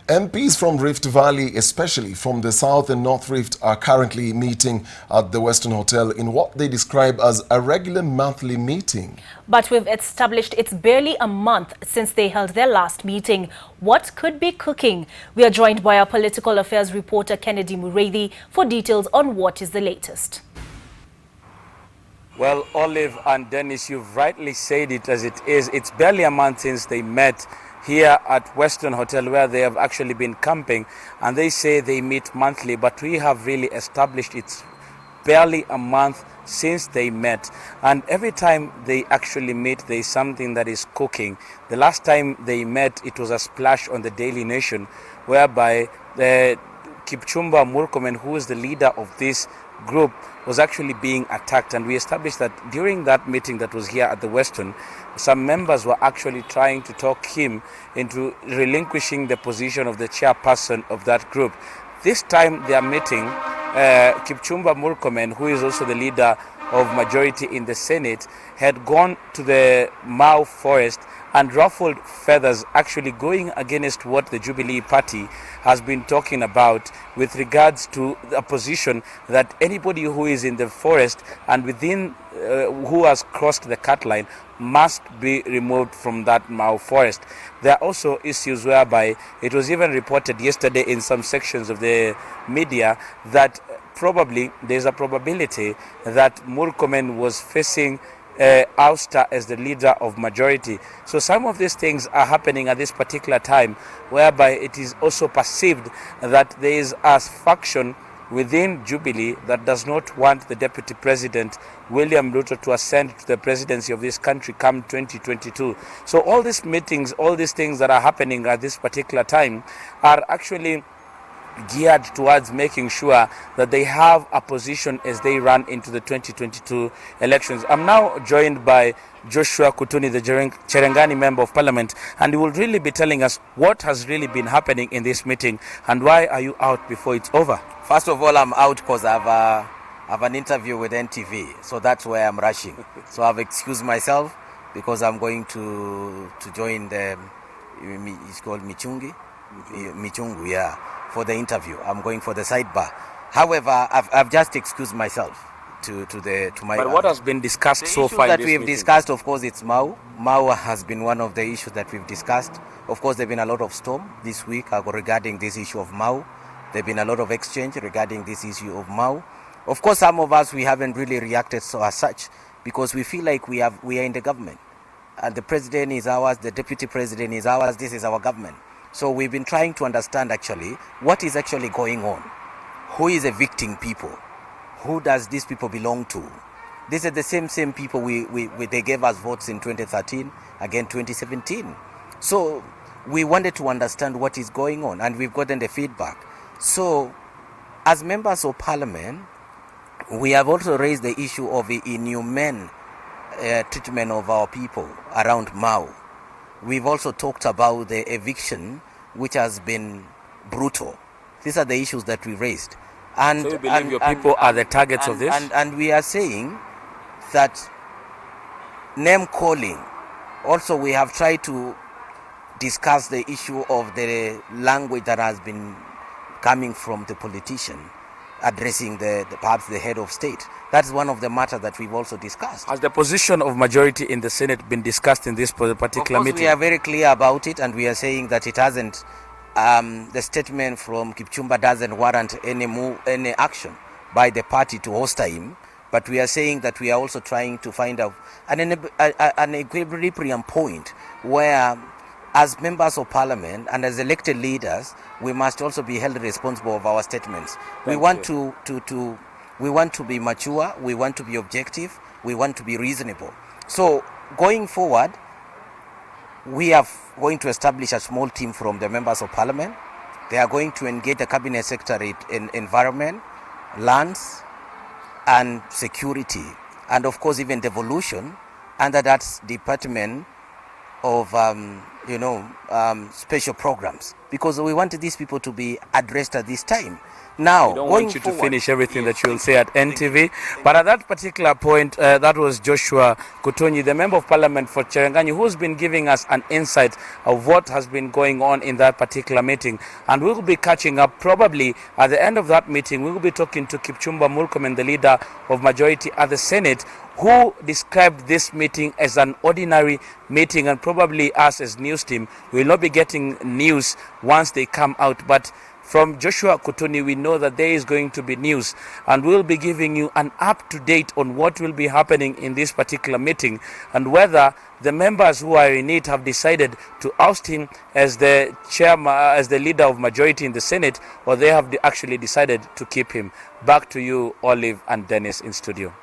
MPs from Rift Valley, especially from the South and North Rift, are currently meeting at the Weston Hotel in what they describe as a regular monthly meeting. But we've established it's barely a month since they held their last meeting. What could be cooking? We are joined by our political affairs reporter Kennedy Mureithi for details on what is the latest. Well, Olive and Dennis, you've rightly said it as it is. It's barely a month since they met here at Weston Hotel, where they have actually been camping, and they say they meet monthly, but we have really established it's barely a month since they met, and every time they actually meet there is something that is cooking. The last time they met, it was a splash on the Daily Nation, whereby the Kipchumba Murkomen, who is the leader of this group, was actually being attacked, and we established that during that meeting that was here at the Weston, some members were actually trying to talk him into relinquishing the position of the chairperson of that group. This time they are meeting Kipchumba Murkomen, who is also the leader of majority in the Senate, had gone to the Mau forest and ruffled feathers, actually going against what the Jubilee Party has been talking about with regards to a position that anybody who is in the forest and within who has crossed the cut line must be removed from that Mau forest. There are also issues whereby it was even reported yesterday in some sections of the media that probably there's a probability that Murkomen was facing ouster as the leader of majority. So some of these things are happening at this particular time, whereby it is also perceived that there is a faction within Jubilee that does not want the Deputy President William Ruto to ascend to the presidency of this country come 2022. So all these meetings, all these things that are happening at this particular time are actually geared towards making sure that they have a position as they run into the 2022 elections. I'm now joined by Joshua Kutuni, the Cherengani Member of Parliament, and he will really be telling us what has really been happening in this meeting and why are you out before it's over? First of all, I'm out because I have an interview with NTV, so that's where I'm rushing. So I've excused myself because I'm going to join the, it's called Michungu, yeah, for the interview. I'm going for the sidebar. However, I've just excused myself to my. But what has been discussed so far? That we've discussed, of course, it's Mau. Mau has been one of the issues that we've discussed. Of course, there've been a lot of storm this week regarding this issue of Mau. There've been a lot of exchange regarding this issue of Mau. Of course, some of us, we haven't really reacted so as such because we feel like we are in the government, and the president is ours, the deputy president is ours. This is our government. So we've been trying to understand actually what is actually going on. Who is evicting people? Who does these people belong to? These are the same people they gave us votes in 2013, again 2017. So we wanted to understand what is going on, and we've gotten the feedback. So as members of parliament, we have also raised the issue of the inhumane treatment of our people around Mau. We've also talked about the eviction, which has been brutal. These are the issues that we raised. And, so you believe your people are the targets of this? And we are saying that name calling, also we have tried to discuss the issue of the language that has been coming from the politician addressing perhaps the head of state. That's one of the matters that we've also discussed. Has the position of majority in the Senate been discussed in this particular meeting? We are very clear about it, and we are saying that it hasn't. The statement from Kipchumba doesn't warrant any action by the party to host him. But we are saying that we are also trying to find out an equilibrium point where, as members of parliament and as elected leaders, we must also be held responsible of our statements. We want to be mature, we want to be objective, we want to be reasonable. So going forward, we are going to establish a small team from the members of parliament. They are going to engage the cabinet secretary in environment, lands, and security, and of course even devolution under that department of special programs, because we wanted these people to be addressed at this time. Now, I don't want you to finish everything that you will say at NTV, but at that particular point, that was Joshua Kutunyi, the Member of Parliament for Cherangani, who's been giving us an insight of what has been going on in that particular meeting. And we'll be catching up probably at the end of that meeting. We'll be talking to Kipchumba Murkomen, the leader of majority at the Senate, who described this meeting as an ordinary meeting, and probably us as news team will not be getting news once they come out. But from Joshua Kutunyi, we know that there is going to be news, and we'll be giving you an up-to-date on what will be happening in this particular meeting and whether the members who are in it have decided to oust him as the chairman, as the leader of majority in the Senate, or they have actually decided to keep him. Back to you, Olive and Dennis in studio.